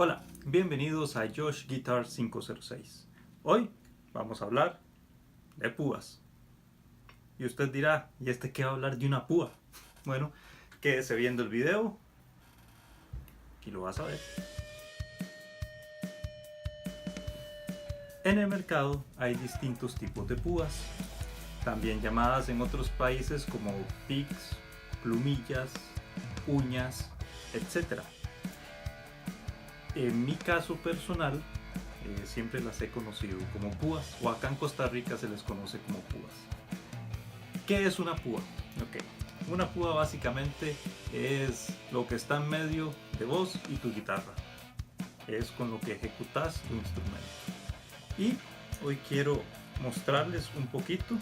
Hola, bienvenidos a Josh Guitar 506. Hoy vamos a hablar de púas. Y usted dirá, ¿y este qué va a hablar de una púa? Bueno, quédese viendo el video y lo vas a ver. En el mercado hay distintos tipos de púas, también llamadas en otros países como picks, plumillas, uñas, etc. En mi caso personal, siempre las he conocido como púas, o acá en Costa Rica se les conoce como púas. ¿Qué es una púa? Ok, una púa básicamente es lo que está en medio de vos y tu guitarra. Es con lo que ejecutas tu instrumento. Y hoy quiero mostrarles un poquito,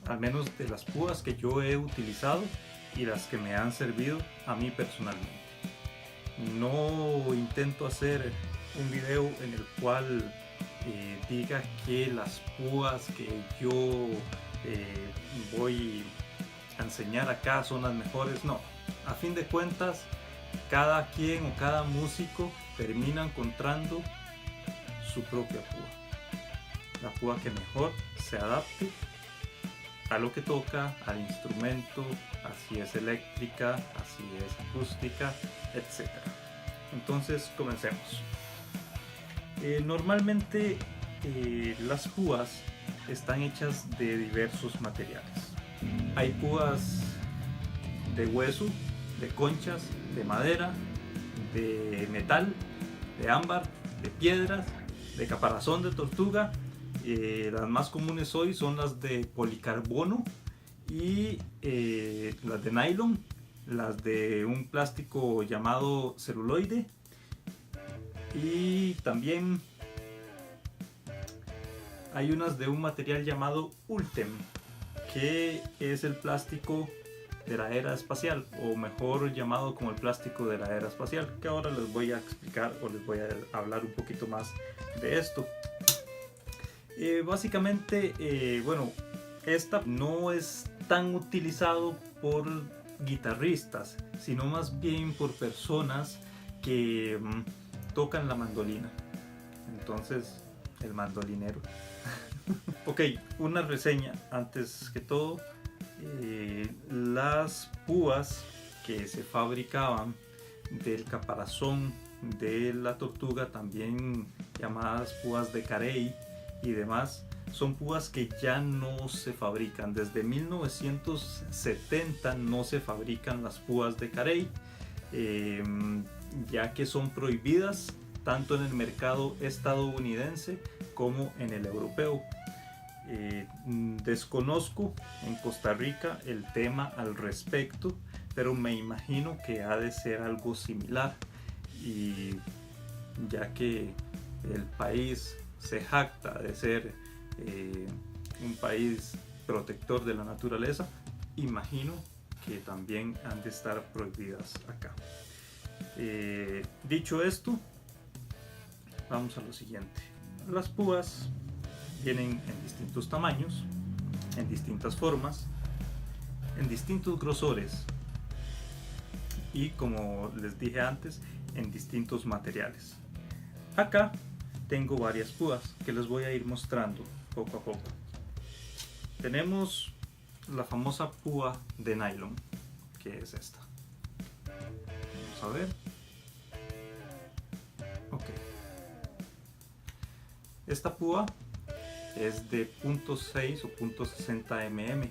al menos de las púas que yo he utilizado y las que me han servido a mí personalmente. No intento hacer un video en el cual diga que las púas que yo voy a enseñar acá son las mejores. No, a fin de cuentas cada quien o cada músico termina encontrando su propia púa, la púa que mejor se adapte a lo que toca, al instrumento, así es eléctrica, así es acústica, etc. Entonces comencemos. Normalmente las púas están hechas de diversos materiales. Hay púas de hueso, de conchas, de madera, de metal, de ámbar, de piedras, de caparazón de tortuga. Las más comunes hoy son las de policarbono y las de nylon, las de un plástico llamado celuloide, y también hay unas de un material llamado Ultem, que es el plástico de la era espacial, o mejor llamado como el plástico de la era espacial, que ahora les voy a explicar o les voy a hablar un poquito más de esto. Básicamente, bueno, esta no es tan utilizado por guitarristas, sino más bien por personas que tocan la mandolina. Entonces, el mandolinero. Ok, una reseña antes que todo. Las púas que se fabricaban del caparazón de la tortuga, también llamadas púas de Carey y demás, son púas que ya no se fabrican. Desde 1970 no se fabrican las púas de Carey, ya que son prohibidas tanto en el mercado estadounidense como en el europeo. Desconozco en Costa Rica el tema al respecto, pero me imagino que ha de ser algo similar, y ya que el país se jacta de ser un país protector de la naturaleza, imagino que también han de estar prohibidas acá. Dicho esto, vamos a lo siguiente. Las púas vienen en distintos tamaños, en distintas formas, en distintos grosores y, como les dije antes, en distintos materiales. Acá tengo varias púas que les voy a ir mostrando poco a poco. Tenemos la famosa púa de nylon, que es esta. Vamos a ver. Ok. Esta púa es de 0.6 o 0.60 mm.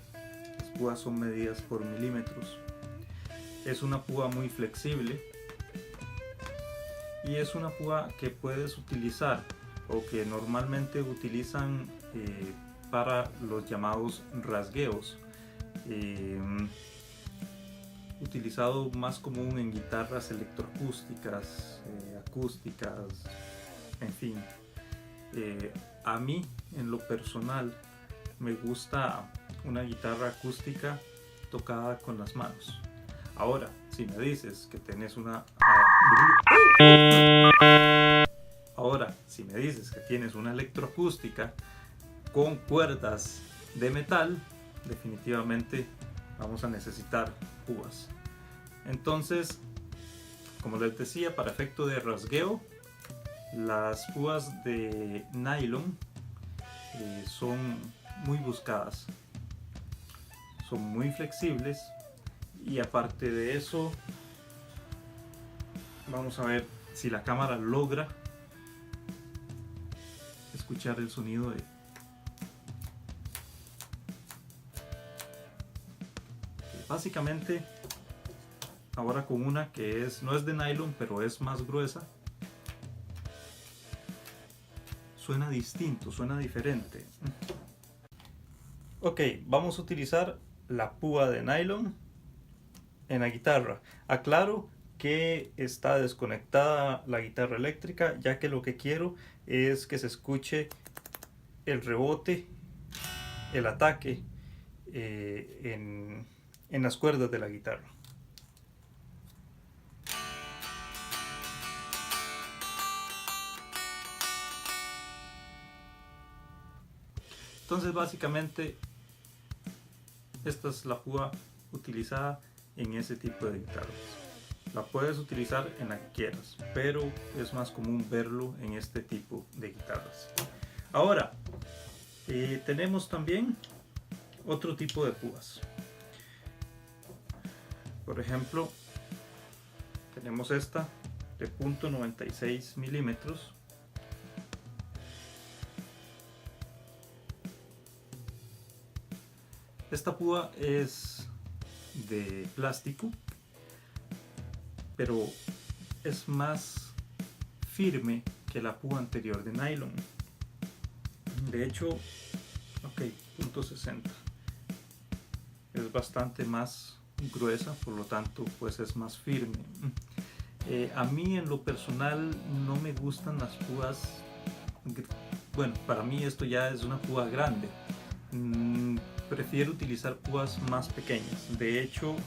Las púas son medidas por milímetros. Es una púa muy flexible y es una púa que puedes utilizar, o que normalmente utilizan para los llamados rasgueos, utilizado más común en guitarras electroacústicas, acústicas, en fin. A mí, en lo personal, me gusta una guitarra acústica tocada con las manos. Ahora, si me dices que tienes una electroacústica con cuerdas de metal, definitivamente vamos a necesitar púas. Entonces, como les decía, para efecto de rasgueo Las púas de nylon son muy buscadas, son muy flexibles y aparte de eso, vamos a ver si la cámara logra escuchar el sonido de básicamente ahora con una que no es de nylon pero es más gruesa. Suena distinto, suena diferente. Ok, vamos a utilizar la púa de nylon en la guitarra. Aclaro que está desconectada la guitarra eléctrica, ya que lo que quiero es que se escuche el rebote, el ataque en las cuerdas de la guitarra. Entonces básicamente esta es la púa utilizada en ese tipo de guitarras. La puedes utilizar en la que quieras, pero es más común verlo en este tipo de guitarras. Ahora, tenemos también otro tipo de púas. Por ejemplo, tenemos esta de .96 milímetros. Esta púa es de plástico, pero es más firme que la púa anterior de nylon. De hecho, ok, .60. Es bastante más gruesa, por lo tanto, pues es más firme. A mí en lo personal no me gustan las púas. Bueno, para mí esto ya es una púa grande. Prefiero utilizar púas más pequeñas. De hecho,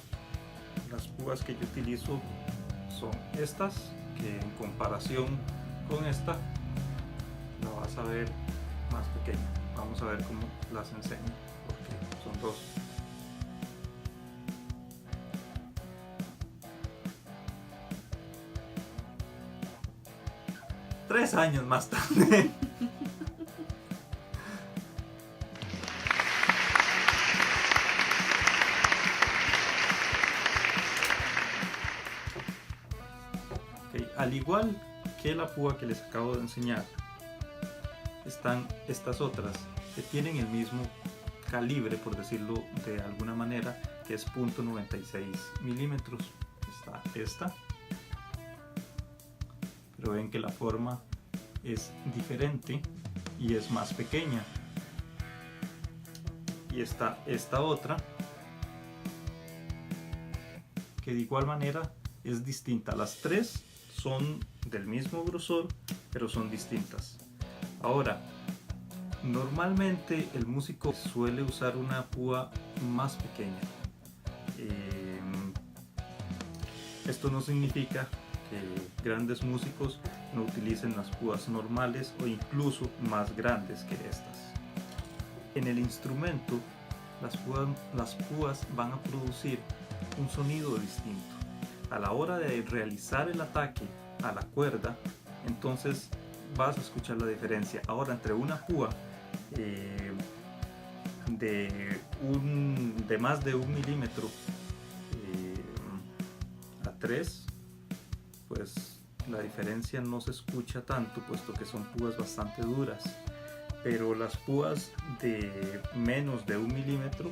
las púas que yo utilizo son estas, que en comparación con esta la vas a ver más pequeña. Vamos a ver cómo las enseño, porque son dos. Tres años más tarde. Al igual que la púa que les acabo de enseñar, están estas otras que tienen el mismo calibre, por decirlo de alguna manera, que es .96 milímetros. Está esta, pero ven que la forma es diferente y es más pequeña. Y está esta otra, que de igual manera es distinta. Las tres son del mismo grosor, pero son distintas. Ahora, normalmente el músico suele usar una púa más pequeña. Esto no significa que grandes músicos no utilicen las púas normales o incluso más grandes que estas. En el instrumento, las púas van a producir un sonido distinto. A la hora de realizar el ataque a la cuerda, entonces vas a escuchar la diferencia. Ahora, entre una púa de más de 1 milímetro a 3, pues la diferencia no se escucha tanto, puesto que son púas bastante duras. Pero las púas de menos de 1 milímetro,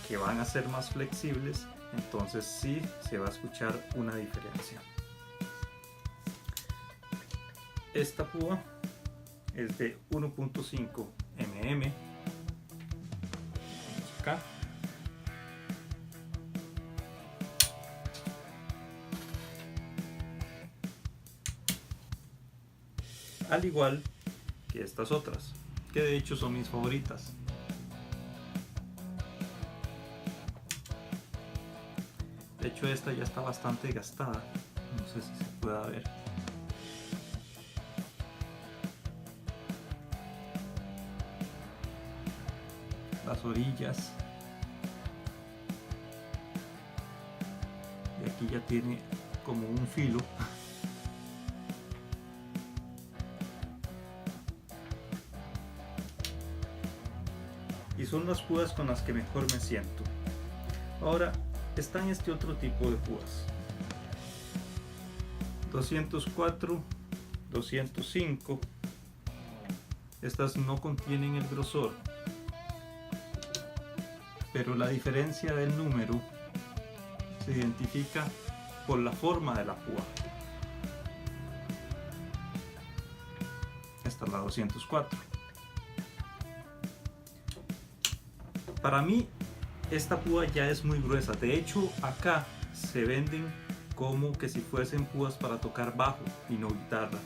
que van a ser más flexibles, entonces sí se va a escuchar una diferencia. Esta púa es de 1.5 mm. Vamos acá. Al igual que estas otras, que de hecho son mis favoritas. De hecho esta ya está bastante gastada, no sé si se pueda ver. Las orillas. Y aquí ya tiene como un filo. son las púas con las que mejor me siento. Ahora están este otro tipo de púas, 204, 205. Estas no contienen el grosor, pero la diferencia del número se identifica por la forma de la púa. Esta es la 204. Para mí esta púa ya es muy gruesa. De hecho, acá se venden como que si fuesen púas para tocar bajo y no guitarra.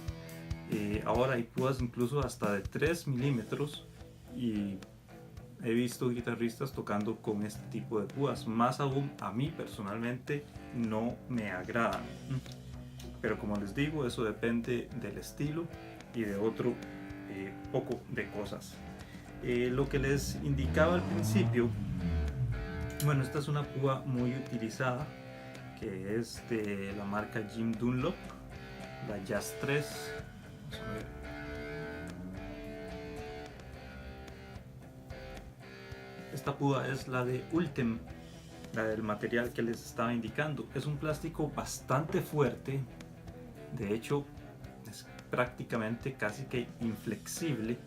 Ahora hay púas incluso hasta de 3 milímetros y he visto guitarristas tocando con este tipo de púas. Más aún, a mí personalmente no me agradan. Pero como les digo, eso depende del estilo y de otro poco de cosas. Lo que les indicaba al principio, bueno, esta es una púa muy utilizada que es de la marca Jim Dunlop, la Jazz 3. Vamos a ver. Esta púa es la de Ultem, la del material que les estaba indicando. Es un plástico bastante fuerte, de hecho es prácticamente casi que inflexible,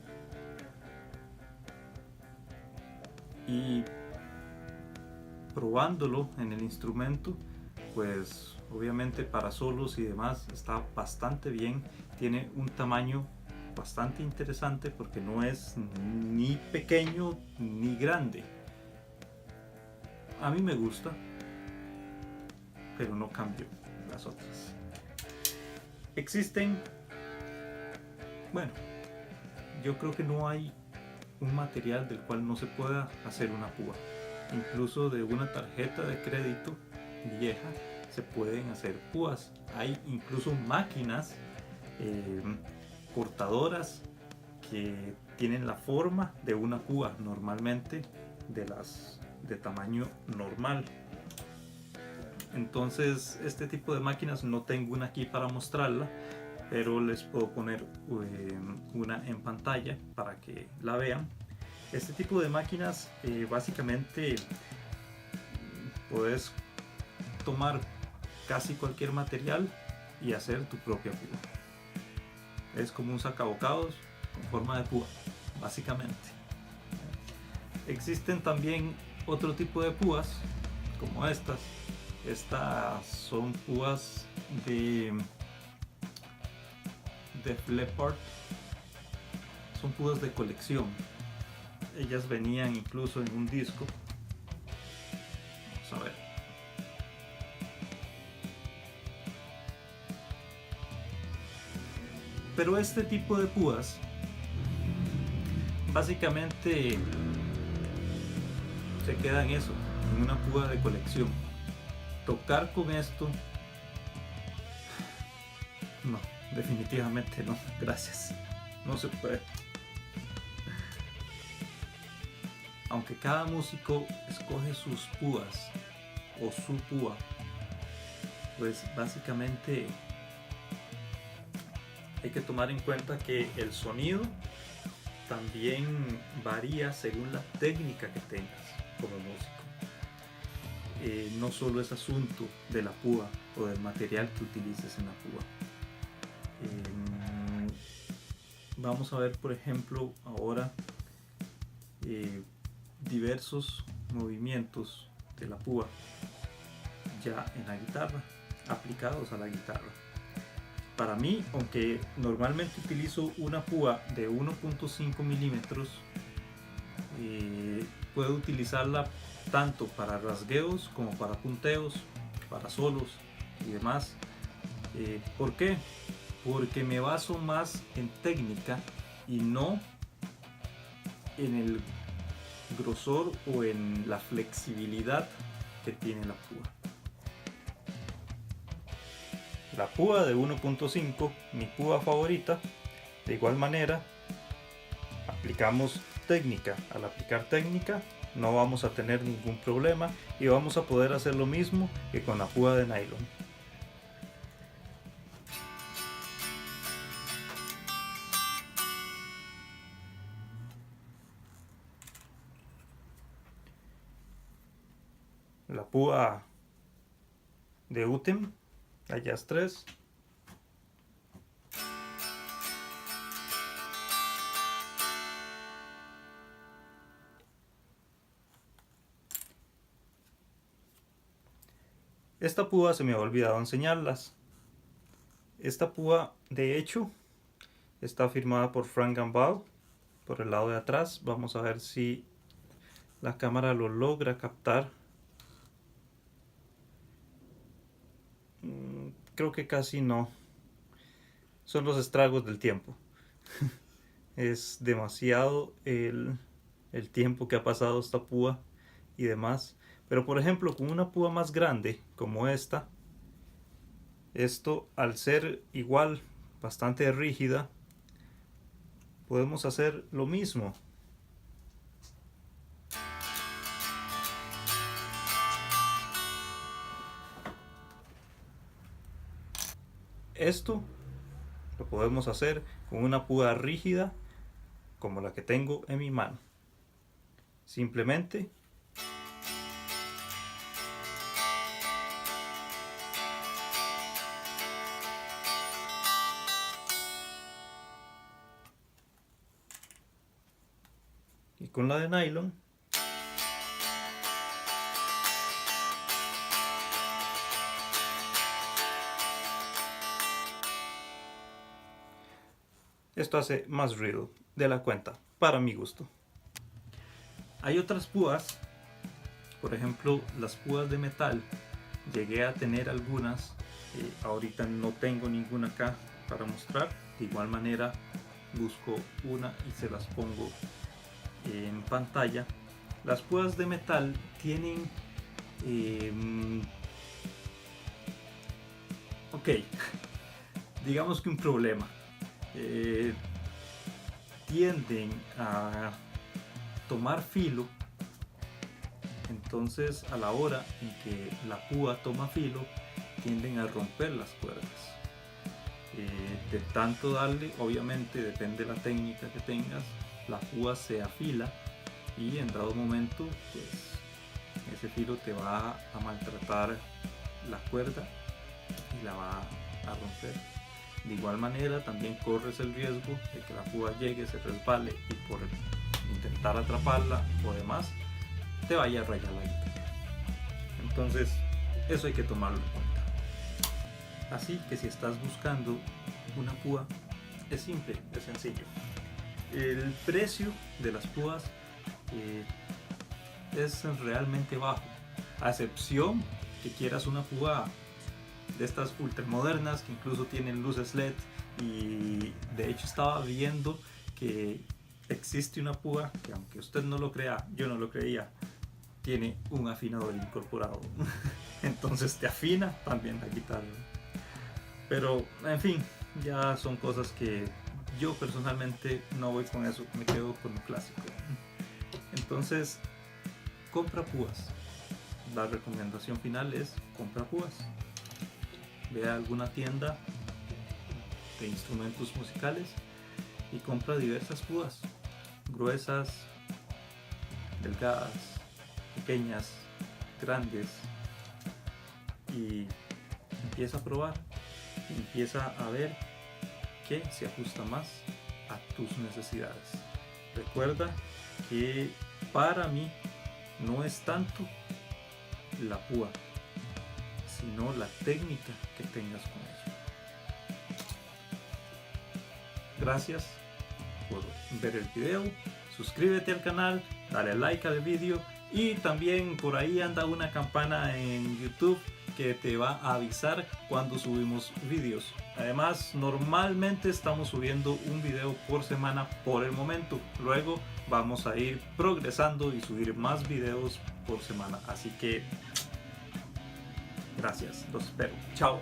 y probándolo en el instrumento, pues obviamente para solos y demás está bastante bien. Tiene un tamaño bastante interesante porque no es ni pequeño ni grande. A mí me gusta, pero no cambio las otras. Existen, bueno, yo creo que no hay un material del cual no se pueda hacer una púa. Incluso de una tarjeta de crédito vieja se pueden hacer púas. Hay incluso máquinas cortadoras que tienen la forma de una púa, normalmente de las de tamaño normal. Entonces este tipo de máquinas no tengo una aquí para mostrarla, pero les puedo poner una en pantalla para que la vean. Este tipo de máquinas básicamente puedes tomar casi cualquier material y hacer tu propia púa. Es como un sacabocados con forma de púa, básicamente. Existen también otro tipo de púas como estas. Estas son púas de Leppard. Son púas de colección. Ellas venían incluso en un disco. Vamos a ver. Pero este tipo de púas básicamente se queda en eso, en una púa de colección. Tocar con esto, no, definitivamente no, gracias, no se puede. Aunque cada músico escoge sus púas o su púa, pues básicamente hay que tomar en cuenta que el sonido también varía según la técnica que tengas como músico. No solo es asunto de la púa o del material que utilices en la púa. Vamos a ver, por ejemplo, ahora diversos movimientos de la púa ya en la guitarra, aplicados a la guitarra. Para mí, aunque normalmente utilizo una púa de 1.5 milímetros, puedo utilizarla tanto para rasgueos como para punteos, para solos y demás. ¿Por qué? Porque me baso más en técnica y no en el grosor o en la flexibilidad que tiene la púa. La púa de 1.5, mi púa favorita. De igual manera, aplicamos técnica. Al aplicar técnica no vamos a tener ningún problema y vamos a poder hacer lo mismo que con la púa de nylon. la púa de UTEM, la Jazz 3. Esta púa se me ha olvidado enseñarlas. Esta púa, de hecho, está firmada por Frank Gambale por el lado de atrás. Vamos a ver si la cámara lo logra captar. Creo que casi no. Son los estragos del tiempo. Es demasiado el tiempo que ha pasado esta púa y demás. Pero por ejemplo, con una púa más grande como esta, esto al ser igual bastante rígida, podemos hacer lo mismo. Esto lo podemos hacer con una púa rígida como la que tengo en mi mano. Simplemente y con la de nylon esto hace más ruido de la cuenta, para mi gusto. Hay otras púas, por ejemplo las púas de metal. Llegué a tener algunas, ahorita no tengo ninguna acá para mostrar. De igual manera busco una y se las pongo en pantalla. Las púas de metal tienen ok, digamos que un problema. Tienden a tomar filo, entonces a la hora en que la púa toma filo tienden a romper las cuerdas. De tanto darle, obviamente depende de la técnica que tengas, la púa se afila y en dado momento pues ese filo te va a maltratar la cuerda y la va a romper. De igual manera también corres el riesgo de que la púa llegue, se resbale y por intentar atraparla o demás te vaya a rayar la guitarra. Entonces eso hay que tomarlo en cuenta. Así que si estás buscando una púa, es simple, es sencillo. El precio de las púas es realmente bajo, a excepción que quieras una púa de estas ultramodernas que incluso tienen luces LED. Y de hecho estaba viendo que existe una púa que, aunque usted no lo crea, yo no lo creía, tiene un afinador incorporado. Entonces te afina también la guitarra. Pero en fin, ya son cosas que yo personalmente no voy con eso, me quedo con lo clásico. Entonces compra púas. La recomendación final es compra púas. Ve a alguna tienda de instrumentos musicales y compra diversas púas, gruesas, delgadas, pequeñas, grandes, y empieza a probar, empieza a ver qué se ajusta más a tus necesidades. Recuerda que para mí no es tanto la púa, sino la técnica que tengas con eso. Gracias por ver el video, suscríbete al canal, dale like al video y también por ahí anda una campana en YouTube que te va a avisar cuando subimos videos. Además, normalmente estamos subiendo un video por semana por el momento. Luego vamos a ir progresando y subir más videos por semana. Así que gracias, los espero. Chao.